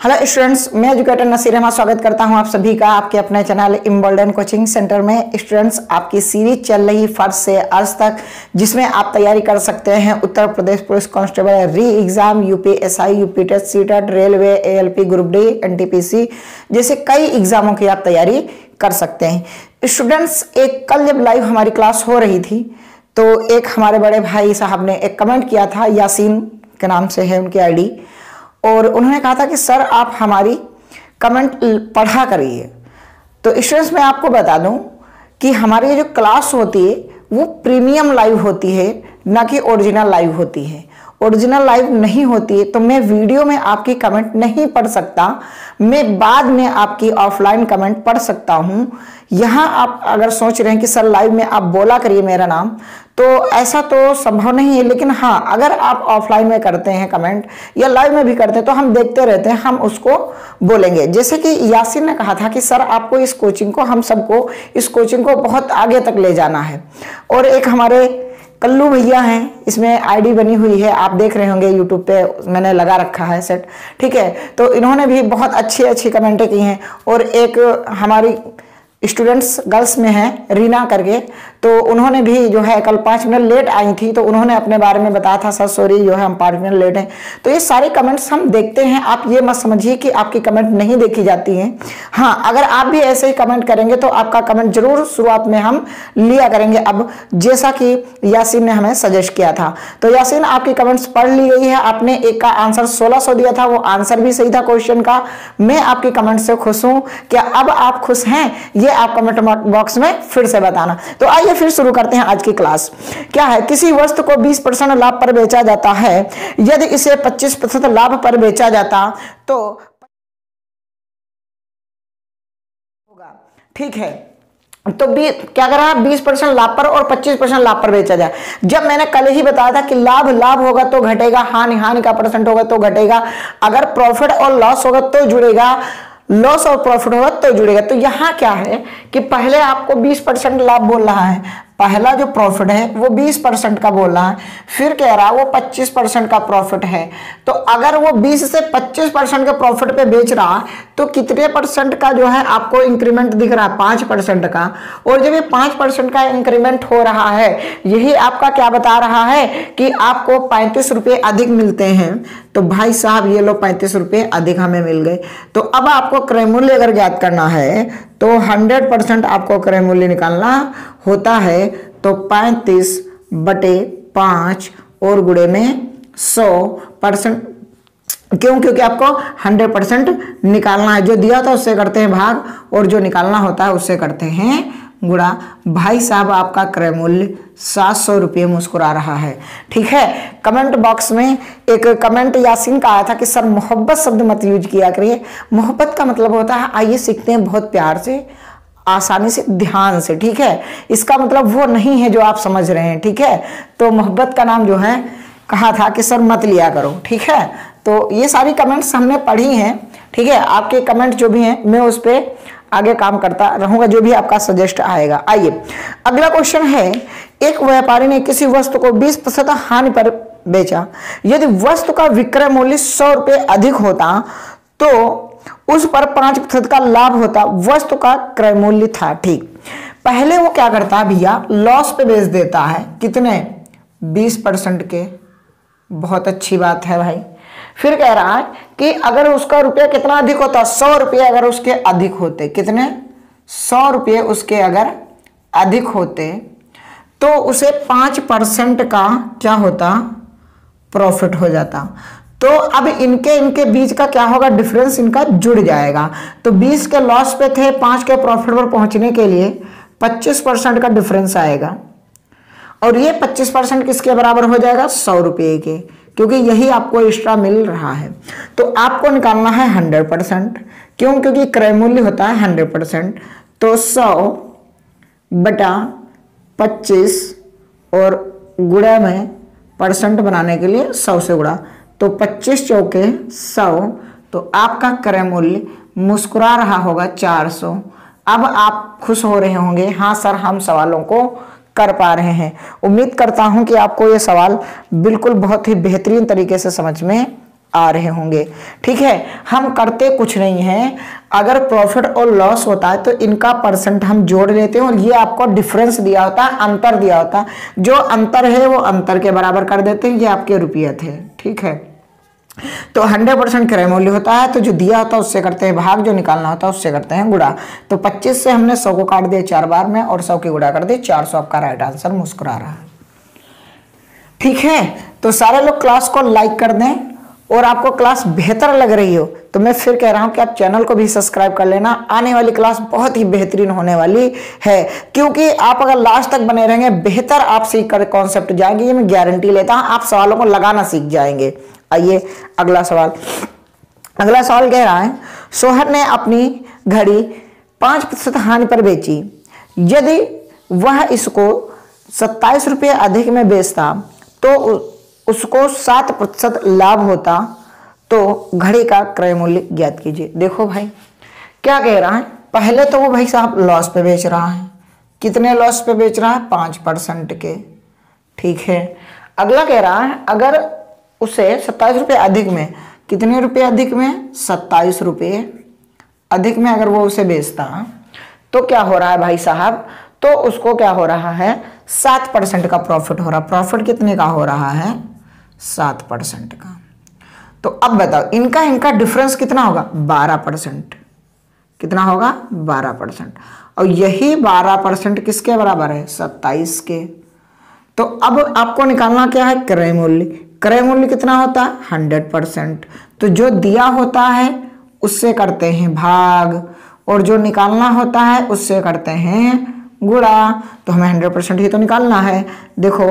Hello students, मैं educator Naseer Ahmad स्वागत करता हूं आप सभी का आपके अपने चैनल इम्बोल्डन कोचिंग सेंटर में। स्टूडेंट्स, आपकी सीरीज चल रही फर्स्ट से अर्ज तक, जिसमें आप तैयारी कर सकते हैं Uttar Pradesh police constable re exam, UPSI, UP TET, CTET, railway, ALP, group D, NTPC जैसे कई एग्जामों की आप तैयारी कर सकते हैं। स्टूडेंट्स, एक कल जब लाइव हमारी क्लास हो रही थी तो एक हमारे बड़े भाई साहब ने एक कमेंट किया था, यासीन के नाम से है उनकी आईडी, और उन्होंने कहा था कि सर आप हमारी कमेंट पढ़ा करिए। तो स्टूडेंट्स, मैं आपको बता दूं कि हमारी जो क्लास होती है वो प्रीमियम लाइव होती है, ना कि ओरिजिनल लाइव होती है। ओरिजिनल लाइव नहीं होती है तो मैं वीडियो में आपकी कमेंट नहीं पढ़ सकता, मैं बाद में आपकी ऑफलाइन कमेंट पढ़ सकता हूं। यहाँ आप अगर सोच रहे हैं कि सर लाइव में आप बोला करिए मेरा नाम, तो ऐसा तो संभव नहीं है। लेकिन हाँ, अगर आप ऑफलाइन में करते हैं कमेंट या लाइव में भी करते हैं तो हम देखते रहते हैं, हम उसको बोलेंगे। जैसे कि यासीन ने कहा था कि सर आपको इस कोचिंग को, हम सबको इस कोचिंग को बहुत आगे तक ले जाना है। और एक हमारे कल्लू भैया हैं, इसमें आईडी बनी हुई है, आप देख रहे होंगे यूट्यूब पे, मैंने लगा रखा है सेट, ठीक है। तो इन्होंने भी बहुत अच्छी अच्छी कमेंटें की हैं। और एक हमारी स्टूडेंट्स गर्ल्स में है रीना करके, तो उन्होंने भी जो है कल 5 मिनट लेट आई थी, तो उन्होंने अपने बारे में बताया था, सर सॉरी जो है हम 5 मिनट लेट हैं। तो ये सारे कमेंट्स हम देखते हैं, आप ये मत समझिए कि आपकी कमेंट नहीं देखी जाती हैं। हाँ, अगर आप भी ऐसे ही कमेंट करेंगे तो आपका कमेंट जरूर शुरुआत में हम लिया करेंगे, अब जैसा कि यासीन ने हमें सजेस्ट किया था। तो यासीन, आपकी कमेंट्स पढ़ ली गई है, आपने एक का आंसर 1600 दिया था, वो आंसर भी सही था क्वेश्चन का। मैं आपकी कमेंट से खुश हूं। क्या अब आप खुश हैं? ये आप कमेंट बॉक्स में फिर से बताना। तो आइए फिर शुरू करते हैं आज की क्लास। क्या है, किसी वस्तु को 20% लाभ पर बेचा जाता है, यदि इसे 25% लाभ पर बेचा जाता तो होगा, ठीक है। तो क्या कर रहा है, 20% लाभ पर और 25% लाभ पर बेचा जाए। जब मैंने कल ही बताया था कि लाभ लाभ होगा तो घटेगा, हानि हानि का परसेंट होगा तो घटेगा, अगर प्रॉफिट और लॉस होगा तो जुड़ेगा, लॉस और प्रॉफिट होगा तो जुड़ेगा। तो यहाँ क्या है कि पहले आपको 20% लाभ बोल रहा है, पहला जो प्रॉफिट है वो 20% का बोल रहा है, फिर कह रहा है वो 25% का प्रॉफिट है। तो अगर वो 20 से 25% के प्रॉफिट पे बेच रहा है तो कितने परसेंट का जो है आपको इंक्रीमेंट दिख रहा है? 5% का। और जब ये 5% का इंक्रीमेंट हो रहा है, यही आपका क्या बता रहा है कि आपको 35 रुपये अधिक मिलते हैं। तो भाई साहब ये लो 35 रुपये अधिक हमें मिल गए। तो अब आपको क्रय मूल्य अगर ज्ञात करना है तो 100% आपको क्रय मूल्य निकालना होता है। तो 35/5 और गुणे में 100%, क्यों? क्योंकि आपको 100% निकालना है। जो दिया था उससे करते हैं भाग, और जो निकालना होता है उससे करते हैं गुणा। भाई साहब आपका क्रय मूल्य 700 रुपये मुस्कुरा रहा है, ठीक है। कमेंट बॉक्स में एक कमेंट यासीन का आया था कि सर मोहब्बत शब्द मत यूज किया करिए। मोहब्बत का मतलब होता है, आइए सीखते हैं बहुत प्यार से, आसानी से, ध्यान से, ठीक है। इसका मतलब वो नहीं है जो आप समझ रहे हैं, ठीक है। तो मोहब्बत का नाम जो है कहा था कि सर मत लिया करो, ठीक है। तो ये सारी कमेंट्स हमने पढ़ी हैं, ठीक है। आपके कमेंट जो भी हैं मैं उस पर आगे काम करता रहूंगा, जो भी आपका सजेस्ट आएगा। आइए अगला क्वेश्चन है, एक व्यापारी ने किसी वस्तु को 20% हानि पर बेचा, यदि वस्तु का विक्रय मूल्य 100 रुपये अधिक होता तो उस पर 5% का लाभ होता। वस्तु का क्रय मूल्य था, ठीक। पहले वो क्या करता है भैया, लॉस पे बेच देता है। कितने? 20% के। बहुत अच्छी बात है भाई। फिर कह रहा है कि अगर उसका रुपया कितना अधिक होता, 100 रुपये अगर उसके अधिक होते, कितने? 100 रुपये उसके अगर अधिक होते तो उसे 5% का क्या होता, प्रॉफिट हो जाता। तो अब इनके बीच का क्या होगा, डिफरेंस इनका जुड़ जाएगा। तो 20 के लॉस पे थे, 5 के प्रॉफिट पर पहुंचने के लिए 25% का डिफरेंस आएगा। और ये 25% किसके बराबर हो जाएगा? 100 रुपये के, क्योंकि यही आपको एक्स्ट्रा मिल रहा है। तो आपको निकालना है 100%, क्यों? क्योंकि क्रय मूल्य होता है 100%। तो 100/25 और गुणा में परसेंट बनाने के लिए 100 से गुणा, तो 25 चौके 100। तो आपका क्रय मूल्य मुस्कुरा रहा होगा 400। अब आप खुश हो रहे होंगे, हाँ सर हम सवालों को कर पा रहे हैं। उम्मीद करता हूं कि आपको ये सवाल बिल्कुल बहुत ही बेहतरीन तरीके से समझ में आ रहे होंगे। ठीक है, हम करते कुछ नहीं है, अगर प्रॉफिट और लॉस होता है तो इनका परसेंट हम जोड़ लेते हैं और ये आपको डिफरेंस दिया होता है, अंतर दिया होता है, जो अंतर है वो अंतर के बराबर कर देते हैं, ये आपके रुपये थे। ठीक है, तो 100% क्रय मूल्य होता है, तो जो दिया होता है उससे करते हैं भाग, जो निकालना होता है उससे करते हैं गुणा। तो 25 से हमने 100 को काट दिया 4 बार में और 100 की गुणा कर दी 400, आपका राइट आंसर मुस्कुरा रहा है। ठीक है, तो सारे लोग क्लास को लाइक कर दें, और आपको क्लास बेहतर लग रही हो तो मैं फिर कह रहा हूं कि आप चैनल को भी सब्सक्राइब कर लेना। आने वाली क्लास बहुत ही बेहतरीन होने वाली है, क्योंकि आप अगर लास्ट तक बने रहेंगे बेहतर आप सीख कर कॉन्सेप्ट जाएंगे, ये मैं गारंटी लेता हूं। आप सवालों को लगाना सीख जाएंगे। आइए अगला सवाल। अगला सवाल कह रहा है, सोहर ने अपनी घड़ी 5% हानि पर बेची, यदि वह इसको 27 रुपये अधिक में बेचता तो उसको 7% लाभ होता, तो घड़ी का क्रय मूल्य ज्ञात कीजिए। देखो भाई क्या कह रहा है, पहले तो वो भाई साहब लॉस पे बेच रहा है। कितने लॉस पे बेच रहा है? 5% के। ठीक है, अगला कह रहा है अगर उसे 27 रुपये अधिक में, कितने रुपये अधिक में? 27 रुपये अधिक में अगर वो उसे बेचता तो क्या हो रहा है भाई साहब? तो उसको क्या हो रहा है? 7% का प्रॉफिट हो रहा। प्रॉफिट कितने का हो रहा है? 7% का। तो अब बताओ इनका डिफरेंस कितना होगा? 12%। कितना होगा? 12%। और यही 12% किसके बराबर है? 27 के। तो अब आपको निकालना क्या है? क्रय मूल्य। क्रय मूल्य कितना होता है? 100%। तो जो दिया होता है उससे करते हैं भाग, और जो निकालना होता है उससे करते हैं गुणा। तो हमें 100% ही तो निकालना है। देखो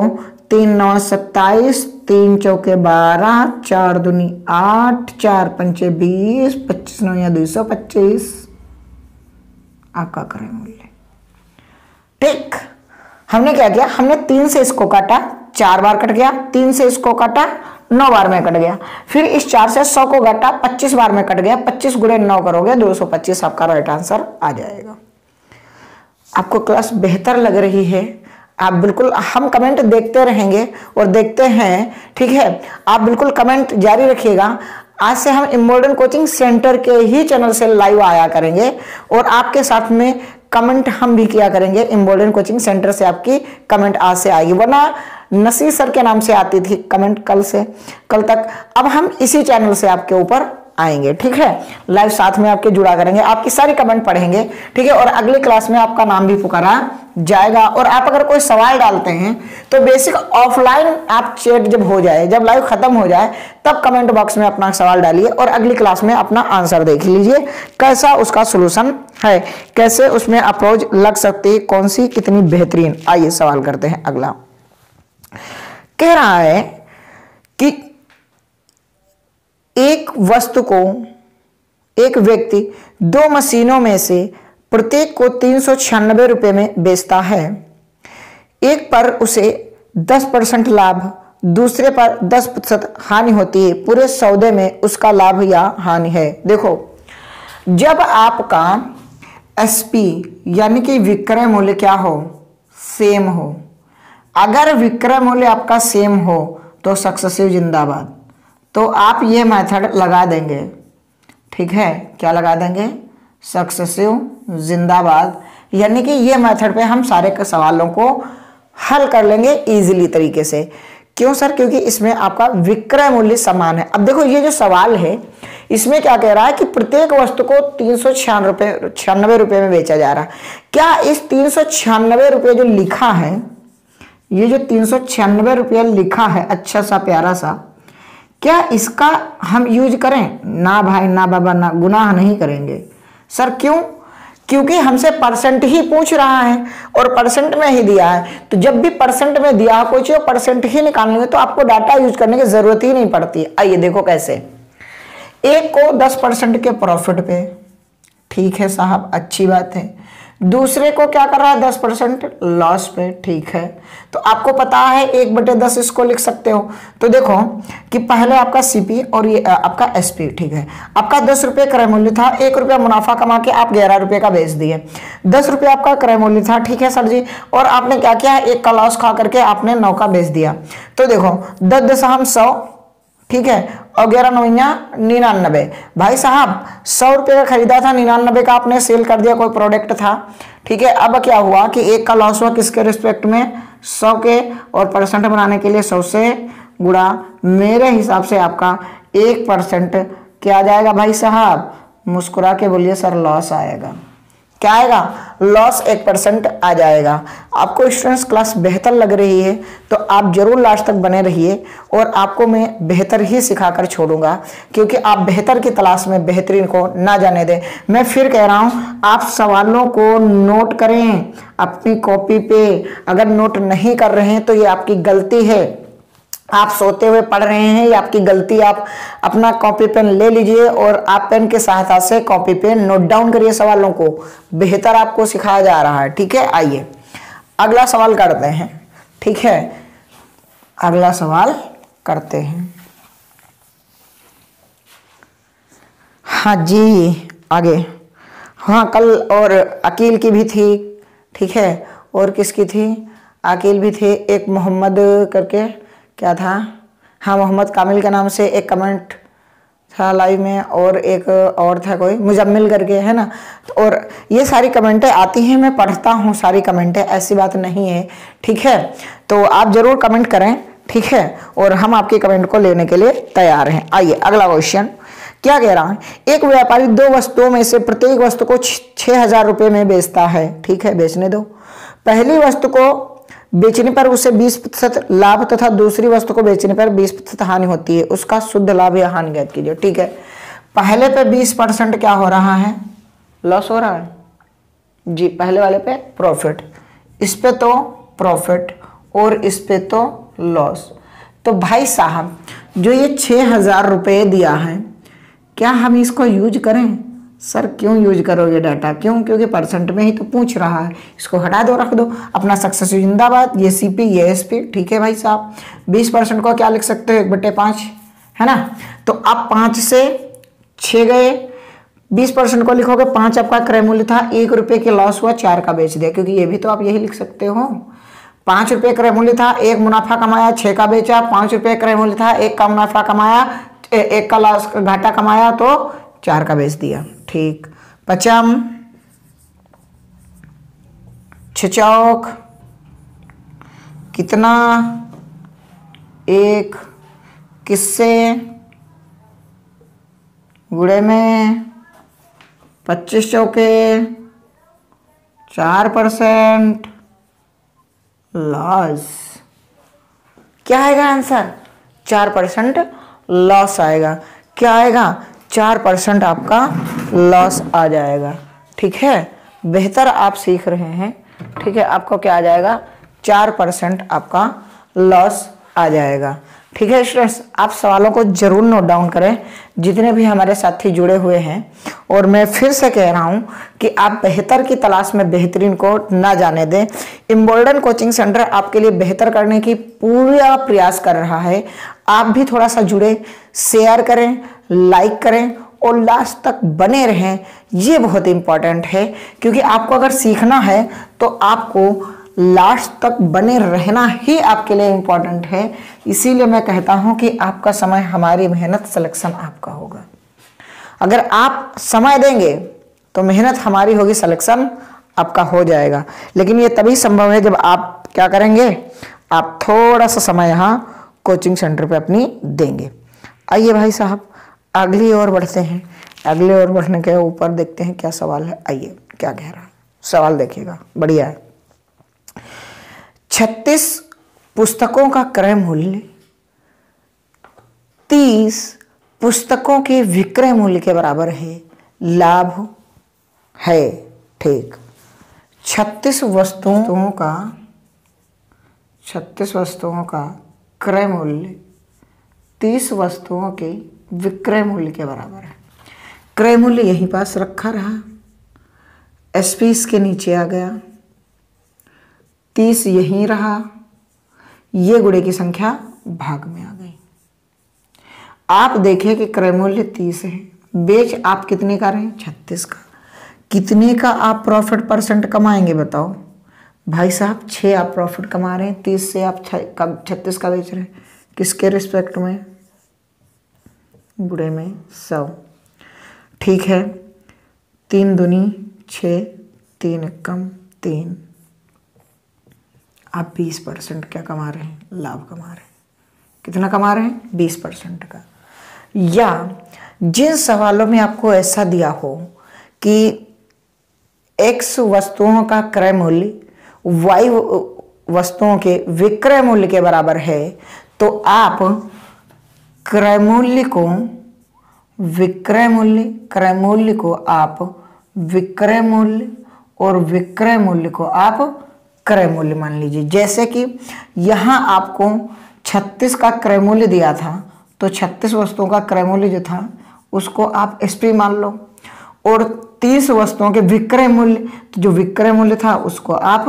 3 9 27, 3 चौके 12, 4 दूनी 8, 4 पंचे 20, 25 9 या 225 आपका क्रय मूल्य। ठीक, हमने क्या किया? हमने 3 से इसको काटा, 4 बार कट गया। 3 से इसको काटा, 9 बार में कट गया। फिर इस 4 से 100 को काटा, 25 बार में कट गया। 25 गुणे 9 करोगे 225, आपका राइट आंसर आ जाएगा। आपको क्लास बेहतर लग रही है? आप बिल्कुल, हम कमेंट देखते रहेंगे और देखते हैं। ठीक है, आप बिल्कुल कमेंट जारी रखिएगा। आज से हम इम्बोल्डन कोचिंग सेंटर के ही चैनल से लाइव आया करेंगे और आपके साथ में कमेंट हम भी किया करेंगे। इम्बोल्डन कोचिंग सेंटर से आपकी कमेंट आज से आएगी, वरना नसीर सर के नाम से आती थी कमेंट कल तक। अब हम इसी चैनल से आपके ऊपर आएंगे। ठीक है, लाइव साथ में आपके जुड़ा करेंगे, आपकी सारी कमेंट पढ़ेंगे। ठीक है, और अगली क्लास में आपका नाम भी पुकारा जाएगा। और आप अगर कोई सवाल डालते हैं तो बेसिक ऑफलाइन आप चैट जब हो जाए, जब लाइव खत्म हो जाए, तब कमेंट बॉक्स में अपना सवाल डालिए और अगली क्लास में अपना आंसर देख लीजिए, कैसा उसका सोल्यूशन है, कैसे उसमें अप्रोच लग सकती है, कौन सी कितनी बेहतरीन। आइए सवाल करते हैं अगला। कह रहा है कि एक वस्तु को एक व्यक्ति 2 मशीनों में से प्रत्येक को 396 रुपये में बेचता है। एक पर उसे 10% लाभ, दूसरे पर 10% हानि होती है। पूरे सौदे में उसका लाभ या हानि है। देखो, जब आपका एसपी यानी कि विक्रय मूल्य क्या हो? सेम हो। अगर विक्रय मूल्य आपका सेम हो तो सक्सेसिव जिंदाबाद। तो आप ये मेथड लगा देंगे। ठीक है, क्या लगा देंगे? सक्सेसिव जिंदाबाद। यानी कि ये मेथड पे हम सारे के सवालों को हल कर लेंगे इजीली तरीके से। क्यों सर? क्योंकि इसमें आपका विक्रय मूल्य समान है। अब देखो ये जो सवाल है इसमें क्या कह रहा है कि प्रत्येक वस्तु को 396 रुपये में बेचा जा रहा है। क्या इस 396 रुपये जो लिखा है, ये जो 396 रुपये लिखा है अच्छा सा प्यारा सा, क्या इसका हम यूज करें? ना भाई ना बाबा, ना, गुनाह नहीं करेंगे। सर क्यों? क्योंकि हमसे परसेंट ही पूछ रहा है और परसेंट में ही दिया है। तो जब भी परसेंट में दिया कोई चीज परसेंट ही निकालनी है तो आपको डाटा यूज करने की जरूरत ही नहीं पड़ती। आइए देखो कैसे। एक को 10% के प्रॉफिट पे, ठीक है साहब, अच्छी बात है। दूसरे को क्या कर रहा है? 10% लॉस पे, ठीक है। तो आपको पता है 1/10 इसको लिख सकते हो। तो देखो कि पहले आपका सीपी और ये आपका एसपी, ठीक है। आपका 10 रुपये क्रय मूल्य था, 1 रुपया मुनाफा कमा के आप 11 रुपये का बेच दिए। 10 रुपये आपका क्रय मूल्य था, ठीक है सर जी। और आपने क्या किया? 1 का लॉस खा करके आपने 9 का बेच दिया। तो देखो 10 10 हम 100, ठीक है। और 11/9 भाई साहब 100 रुपये का खरीदा था, 99 का आपने सेल कर दिया, कोई प्रोडक्ट था, ठीक है। अब क्या हुआ कि एक का लॉस हुआ किसके रिस्पेक्ट में, 100 के, और परसेंट बनाने के लिए 100 से गुणा, मेरे हिसाब से आपका 1% क्या आ जाएगा भाई साहब, मुस्कुरा के बोलिए सर लॉस आएगा। क्या आएगा, लॉस 1% आ जाएगा। आपको स्टूडेंट्स क्लास बेहतर लग रही है तो आप जरूर लास्ट तक बने रहिए, और आपको मैं बेहतर ही सिखाकर छोड़ूंगा, क्योंकि आप बेहतर की तलाश में बेहतरीन को ना जाने दें। मैं फिर कह रहा हूं, आप सवालों को नोट करें अपनी कॉपी पे, अगर नोट नहीं कर रहे हैं तो ये आपकी गलती है, आप सोते हुए पढ़ रहे हैं, ये आपकी गलती। आप अपना कॉपी पेन ले लीजिए और आप पेन के सहायता से कॉपी पे नोट डाउन करिए सवालों को, बेहतर आपको सिखाया जा रहा है, ठीक है। आइए अगला सवाल करते हैं, ठीक है, अगला सवाल करते हैं। हाँ जी आगे, हाँ कल और अकील की भी थी, ठीक है, और किसकी थी, अकील भी थे, एक मोहम्मद करके क्या था, हाँ मोहम्मद कामिल के नाम से एक कमेंट था लाइव में, और एक और था कोई मुजम्मिल करके, है ना। और ये सारी कमेंटें आती हैं, मैं पढ़ता हूँ सारी कमेंटें, ऐसी बात नहीं है, ठीक है। तो आप जरूर कमेंट करें, ठीक है, और हम आपकी कमेंट को लेने के लिए तैयार हैं। आइए अगला क्वेश्चन क्या कह रहा है, एक व्यापारी 2 वस्तुओं में से प्रत्येक वस्तु को 6,000 रुपये में बेचता है, ठीक है, बेचने दो। पहली वस्तु को बेचने पर उसे 20% लाभ तथा दूसरी वस्तु को बेचने पर 20% हानि होती है, उसका शुद्ध लाभ या हानि ज्ञात कीजिए, ठीक है। पहले पे 20% क्या हो रहा है, लॉस हो रहा है जी, पहले वाले पे प्रॉफिट, इस पे तो प्रॉफिट और इस पे तो लॉस। तो भाई साहब जो ये 6,000 रुपये दिया है, क्या हम इसको यूज करें, सर क्यों यूज करोगे डाटा, क्यों, क्योंकि परसेंट में ही तो पूछ रहा है, इसको हटा दो, रख दो, अपना सक्सेस जिंदाबाद, ये सीपी ये एसपी, ठीक है भाई साहब। 20% को क्या लिख सकते हो, 1/5, है ना। तो आप 5 से 6 गए, 20% को लिखोगे, 5 आपका क्रय मूल्य था, 1 रुपये के लॉस हुआ, 4 का बेच दिया, क्योंकि ये भी तो आप यही लिख सकते हो, 5 रुपये क्रय मूल्य था, 1 मुनाफा कमाया, 6 का बेचा, 5 रुपये क्रय मूल्य था, 1 का मुनाफा कमाया, 1 का लॉस घाटा कमाया, तो 4 का बेच दिया, ठीक। 5 6 कितना, 1 किससे गुणे में 25 चौके 4% लॉस, क्या आएगा आंसर, 4% लॉस आएगा। क्या आएगा, 4% आपका लॉस आ जाएगा, ठीक है। बेहतर आप सीख रहे हैं, ठीक है, आपको क्या आ जाएगा, 4% आपका लॉस आ जाएगा, ठीक है। स्टूडेंट्स आप सवालों को जरूर नोट डाउन करें, जितने भी हमारे साथी जुड़े हुए हैं, और मैं फिर से कह रहा हूं कि आप बेहतर की तलाश में बेहतरीन को ना जाने दें। इम्बोल्डन कोचिंग सेंटर आपके लिए बेहतर करने की पूरा प्रयास कर रहा है, आप भी थोड़ा सा जुड़े, शेयर करें, लाइक करें और लास्ट तक बने रहें, ये बहुत इंपॉर्टेंट है, क्योंकि आपको अगर सीखना है तो आपको लास्ट तक बने रहना ही आपके लिए इंपॉर्टेंट है। इसीलिए मैं कहता हूं कि आपका समय हमारी मेहनत, सिलेक्शन आपका होगा। अगर आप समय देंगे तो मेहनत हमारी होगी, सिलेक्शन आपका हो जाएगा। लेकिन ये तभी संभव है जब आप क्या करेंगे, आप थोड़ा सा समय यहाँ कोचिंग सेंटर पे अपनी देंगे। आइए भाई साहब अगली ओर बढ़ते हैं, अगले ओर बढ़ने के ऊपर देखते हैं क्या सवाल है। आइए क्या कह रहा है सवाल, देखिएगा बढ़िया है। 36 पुस्तकों का क्रय मूल्य 30 पुस्तकों के विक्रय मूल्य के बराबर है, लाभ है, ठीक। 36 वस्तुओं का क्रय मूल्य 30 वस्तुओं के विक्रय मूल्य के बराबर है। क्रय मूल्य यहीं पास रखा रहा, एसपी इसके नीचे आ गया, 30 यहीं रहा, ये गुणे की संख्या भाग में आ गई। आप देखिए कि क्रय मूल्य 30 है, बेच आप कितने का रहे, 36 का। कितने का आप प्रॉफिट परसेंट कमाएंगे बताओ भाई साहब, 6 आप प्रॉफिट कमा रहे हैं, 30 से आप 36 का बेच रहे हैं, किसके रिस्पेक्ट में, गुणे में 100। ठीक है, 3 दूनी 6, 3 एकम 3। आप 20% क्या कमा रहे हैं? लाभ कमा रहे हैं। कितना कमा रहे हैं? 20% का। या जिन सवालों में आपको ऐसा दिया हो कि X वस्तुओं का क्रय मूल्य Y वस्तुओं के विक्रय मूल्य के बराबर है, तो आप क्रय मूल्य को विक्रय मूल्य और विक्रय मूल्य को आप क्रय मूल्य मान लीजिए। जैसे कि यहाँ आपको 36 का क्रय मूल्य दिया था, तो 36 वस्तुओं का क्रय मूल्य जो था उसको आप SP मान लो, और 30 वस्तुओं के विक्रय मूल्य, तो जो विक्रय मूल्य था उसको आप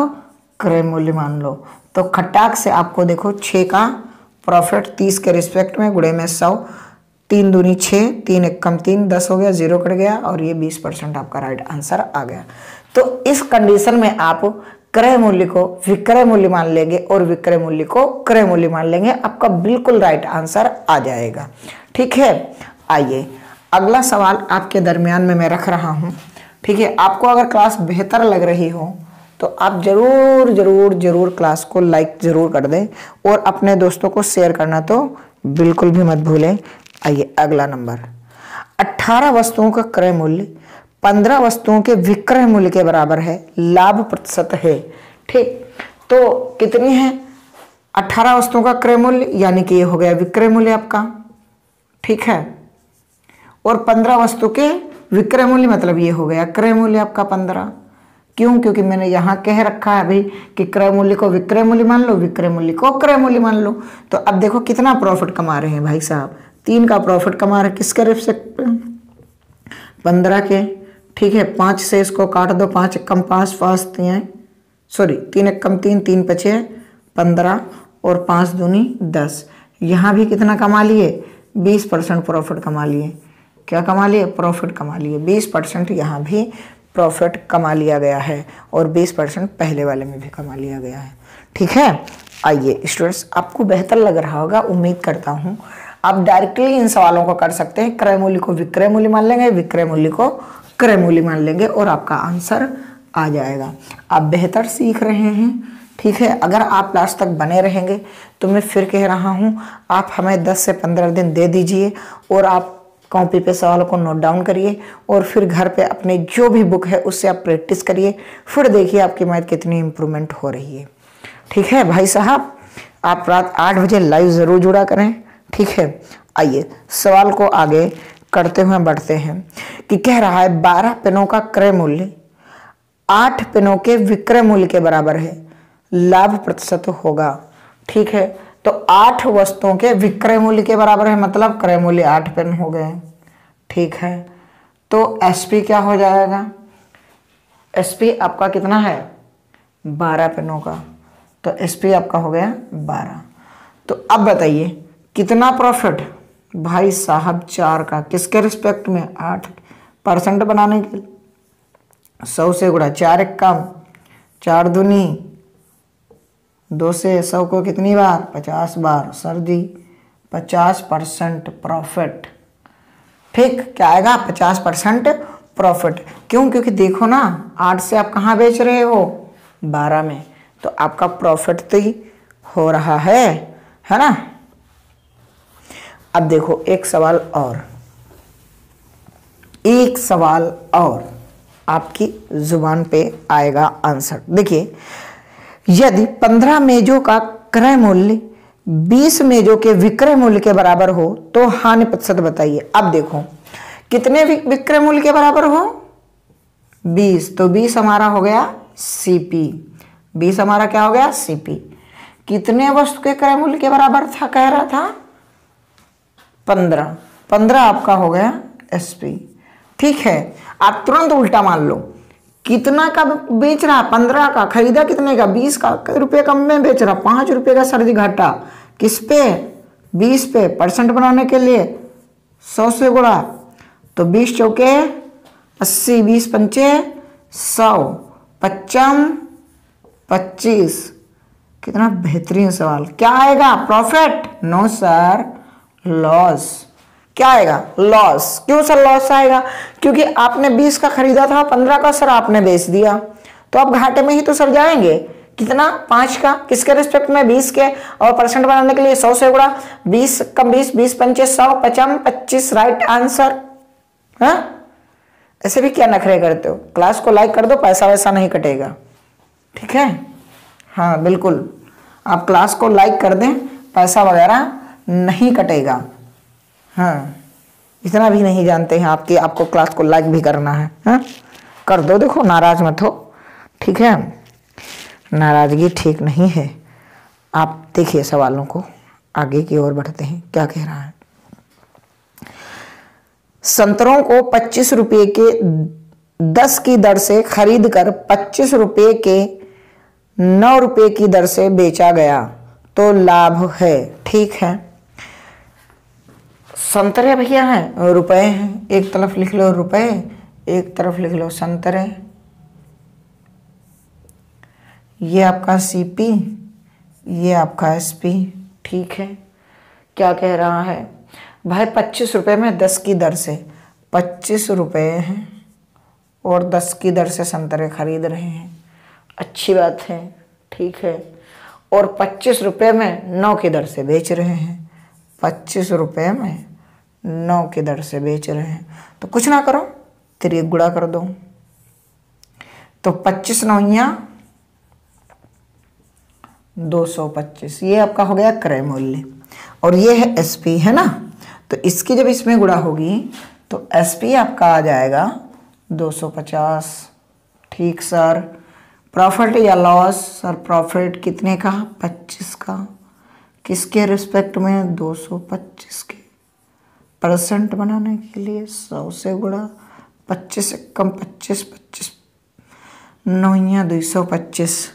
क्रय मूल्य मान लो। तो खटाक से आपको देखो 6 का प्रॉफिट 30 के रिस्पेक्ट में गुणे में 100, 3 दूनी 6, 3 एकम 3, 10 हो गया, 0 कट गया, और ये 20% आपका राइट आंसर आ गया। तो इस कंडीशन में आप क्रय मूल्य को विक्रय मूल्य मान लेंगे और विक्रय मूल्य को क्रय मूल्य मान लेंगे, आपका बिल्कुल राइट आंसर आ जाएगा। ठीक है, आइए अगला सवाल आपके दरमियान में मैं रख रहा हूं। ठीक है, आपको अगर क्लास बेहतर लग रही हो तो आप जरूर जरूर जरूर क्लास को लाइक जरूर कर दें और अपने दोस्तों को शेयर करना तो बिल्कुल भी मत भूलें। आइए अगला नंबर, 18 वस्तुओं का क्रय मूल्य 15 वस्तुओं के विक्रय मूल्य के बराबर है, लाभ प्रतिशत है। ठीक, तो कितनी है? 18 वस्तुओं का क्रय मूल्य, यानी कि ये हो गया विक्रय मूल्य आपका। ठीक है, और 15 वस्तु के विक्रय मूल्य मतलब ये हो गया क्रय मूल्य आपका 15। क्यों? क्योंकि मैंने यहाँ कह रखा है अभी कि क्रय मूल्य को विक्रय मूल्य मान लो, विक्रय मूल्य को क्रय मूल्य मान लो। तो अब देखो कितना प्रॉफिट कमा रहे हैं भाई साहब, 3 का प्रॉफिट कमा रहे हैं। किसके रिस्पेक्ट? 15 के। ठीक है, 5 से इसको काट दो, 5 एकम 5, 5 सॉरी 3 एकम 3, 3 पचे 15 और 5 दूनी 10। यहाँ भी कितना कमा लिए? 20% प्रॉफिट कमा लिए। क्या कमा लिए? प्रॉफिट कमा लिए। 20% यहाँ भी प्रॉफिट कमा लिया गया है और 20% पहले वाले में भी कमा लिया गया है। ठीक है, आइए स्टूडेंट्स, आपको बेहतर लग रहा होगा, उम्मीद करता हूँ। आप डायरेक्टली इन सवालों को कर सकते हैं। क्रय मूल्य को विक्रय मूल्य मान लेंगे, विक्रय मूल्य को क्रय मूल्य मान लेंगे और आपका आंसर आ जाएगा। आप बेहतर सीख रहे हैं। ठीक है, अगर आप लास्ट तक बने रहेंगे तो मैं फिर कह रहा हूँ, आप हमें 10 से 15 दिन दे दीजिए और आप कॉपी पे सवालों को नोट डाउन करिए और फिर घर पे अपने जो भी बुक है उससे आप प्रैक्टिस करिए। फिर देखिए आपकी मैथ कितनी इम्प्रूवमेंट हो रही है। ठीक है भाई साहब, आप रात 8 बजे लाइव ज़रूर जुड़ा करें। ठीक है, आइए सवाल को आगे करते हुए बढ़ते हैं कि कह रहा है 12 पेनों का क्रय मूल्य 8 पेनों के विक्रय मूल्य के बराबर है, लाभ प्रतिशत होगा। ठीक है, तो 8 वस्तुओं के विक्रय मूल्य के बराबर है, मतलब क्रय मूल्य 8 पेन हो गए। ठीक है, तो SP क्या हो जाएगा? SP आपका कितना है? 12 पेनों का, तो SP आपका हो गया 12। तो अब बताइए कितना प्रॉफिट? भाई साहब 4 का। किसके रिस्पेक्ट में? 8% बनाने के लिए 100 से गुणा, 4 एकम 4 दूनी 2 से 100 को कितनी बार? 50 बार। सर जी 50% प्रॉफिट। ठीक, क्या आएगा? 50% प्रॉफिट। क्यों? क्योंकि देखो ना, 8 से आप कहाँ बेच रहे हो? 12 में, तो आपका प्रॉफिट तो ही हो रहा है ना। अब देखो एक सवाल और आपकी जुबान पे आएगा आंसर। देखिए, यदि 15 मेजों का क्रय मूल्य 20 मेजों के विक्रय मूल्य के बराबर हो तो हानि प्रतिशत बताइए। अब देखो कितने विक्रय मूल्य के बराबर हो? 20, तो 20 हमारा हो गया CP। 20 हमारा क्या हो गया? CP। कितने वस्तु के क्रय मूल्य के बराबर था? कह रहा था 15। 15 आपका हो गया SP। ठीक है, आप तुरंत उल्टा मान लो, कितना का बेच रहा? 15 का। खरीदा कितने का? 20 का। कई रुपये कम में बेच रहा? 5 रुपये का सर जी घाटा। किस पे? 20 पे। परसेंट बनाने के लिए 100 से गुणा, तो 20 चौके 80, 20 पंचे 100, 55 25। कितना बेहतरीन सवाल। क्या आएगा? प्रॉफिट? No sir, loss. क्या आएगा? लॉस। क्यों सर लॉस आएगा? क्योंकि आपने 20 का खरीदा था, 15 का सर आपने बेच दिया, तो आप घाटे में ही तो सर जाएंगे। कितना? 5 का। किसके रिस्पेक्ट में? 20 के। और परसेंट बनाने के लिए 100 से गुणा, 20 कम 20, 20 पंचे 100, 55 25, राइट आंसर। हाँ, ऐसे भी क्या नखरे करते हो? क्लास को लाइक कर दो, पैसा वैसा नहीं कटेगा, ठीक है? हाँ बिल्कुल, आप क्लास को लाइक कर दें, पैसा वगैरह नहीं कटेगा। हाँ, इतना भी नहीं जानते हैं आपकी, आपको क्लास को लाइक भी करना है। हाँ, कर दो, देखो नाराज मत हो, ठीक है? नाराजगी ठीक नहीं है। आप देखिए सवालों को, आगे की ओर बढ़ते हैं। क्या कह रहा है? संतरों को 25 रुपये के 10 की दर से खरीद कर 25 रुपये के 9 रुपये की दर से बेचा गया तो लाभ है। ठीक है, संतरे भैया हैं, रुपए हैं, एक तरफ लिख लो रुपए, एक तरफ लिख लो संतरे। ये आपका सीपी, ये आपका एसपी। ठीक है, क्या कह रहा है भाई? 25 रुपये में 10 की दर से, 25 रुपये हैं और 10 की दर से संतरे खरीद रहे हैं, अच्छी बात है, ठीक है। और 25 रुपये में 9 की दर से बेच रहे हैं, 25 रुपये में 9 की दर से बेच रहे हैं, तो कुछ ना करो, तिरक गुणा कर दो, तो 25 9 225, ये आपका हो गया क्रय मूल्य। और ये है एसपी, है ना? तो इसकी जब इसमें गुणा होगी तो एसपी आपका आ जाएगा 250। ठीक सर, प्रॉफिट या लॉस? सर प्रॉफिट कितने का? 25 का। किसके रिस्पेक्ट में? 225 के। परसेंट बनाने के लिए 100 से गुणा, 25 कम 25, 25 9 225,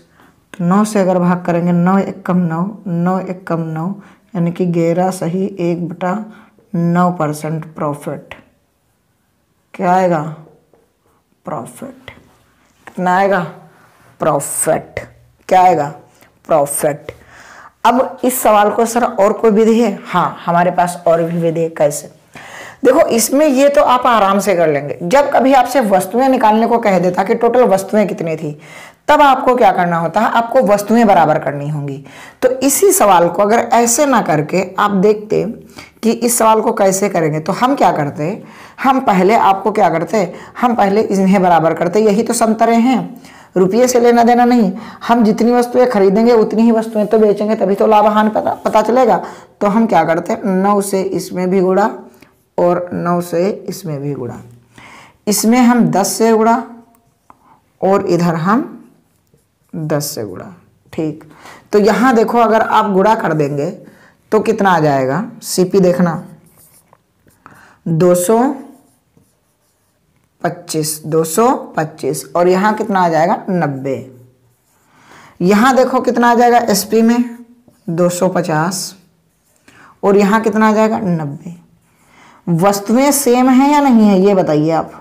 तो 9 से अगर भाग करेंगे 9 1 कम 9, 9 1 कम 9, यानी कि 11 सही 1/9% प्रॉफिट। क्या आएगा? प्रॉफिट। कितना आएगा? प्रॉफिट। क्या आएगा? प्रॉफिट। अब इस सवाल को सर और कोई विधि है? हाँ, हमारे पास और भी विधि है। कैसे? देखो, इसमें ये तो आप आराम से कर लेंगे। जब कभी आपसे वस्तुएं निकालने को कह देता कि टोटल वस्तुएं कितनी थी, तब आपको क्या करना होता है? आपको वस्तुएं बराबर करनी होंगी। तो इसी सवाल को अगर ऐसे ना करके आप देखते कि इस सवाल को कैसे करेंगे, तो हम क्या करते? हम पहले आपको क्या करते? हम पहले इन्हें बराबर करते। यही तो संतरे हैं, रुपये से लेना देना नहीं। हम जितनी वस्तुएं खरीदेंगे उतनी ही वस्तुएं तो बेचेंगे, तभी तो लाभ हानि पता चलेगा। तो हम क्या करते? 9 से इसमें भी गुणा और 9 से इसमें भी गुणा। इसमें हम 10 से गुणा और इधर हम 10 से गुणा। ठीक, तो यहां देखो, अगर आप गुणा कर देंगे तो कितना आ जाएगा? सीपी देखना, 225 और यहां कितना आ जाएगा? 90। यहां देखो कितना आ जाएगा? एसपी में 250 और यहां कितना आ जाएगा? 90। वस्तुएं सेम है या नहीं है, ये बताइए आप।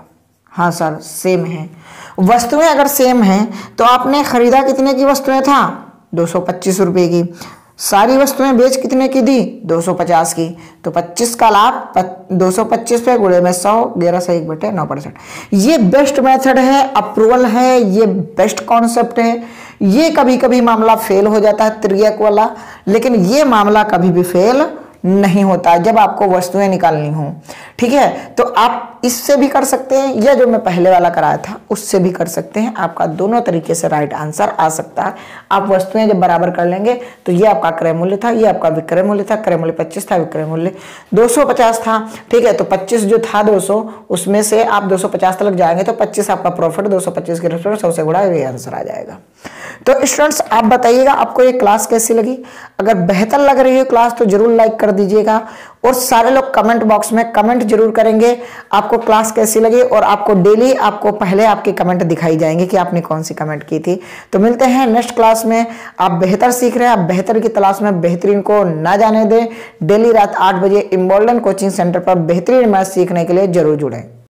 हाँ सर, सेम है। वस्तुएं अगर सेम हैं तो आपने खरीदा कितने की वस्तुएं था? 225 रुपये की। सारी वस्तुएं बेच कितने की दी? 250 की। तो 25 का लाभ 225 पे गुणे में 100, 11 से 1/9%। ये बेस्ट मेथड है, अप्रूवल है, ये बेस्ट कॉन्सेप्ट है। ये कभी कभी मामला फेल हो जाता है त्रियक वाला, लेकिन ये मामला कभी भी फेल नहीं होता जब आपको वस्तुएं निकालनी हो। ठीक है, तो आप इससे भी कर सकते हैं, या जो मैं पहले वाला कराया था उससे भी कर सकते हैं। आपका दोनों तरीके से राइट आंसर आ सकता है। आप वस्तुएं जब बराबर कर लेंगे तो ये आपका क्रय मूल्य था, ये आपका विक्रय मूल्य था। क्रय मूल्य 25 था, विक्रय मूल्य 250 था। ठीक है, तो 25 जो था 200, उसमें से आप 250 तक जाएंगे तो 25 आपका प्रॉफिट, 225 के रिस्पेक्ट 100 से गुणा, ये आंसर आ जाएगा। तो स्टूडेंट्स, आप बताइएगा आपको ये क्लास कैसी लगी। अगर बेहतर लग रही है क्लास तो जरूर लाइक कर दीजिएगा, और सारे लोग कमेंट बॉक्स में कमेंट जरूर करेंगे आपको क्लास कैसी लगी। और आपको डेली आपको पहले आपकी कमेंट दिखाई जाएंगे कि आपने कौन सी कमेंट की थी। तो मिलते हैं नेक्स्ट क्लास में। आप बेहतर सीख रहे हैं, आप बेहतर की तलाश में बेहतरीन को ना जाने दें। डेली रात 8 बजे इम्बोल्डन कोचिंग सेंटर पर बेहतरीन मैथ सीखने के लिए जरूर जुड़ें।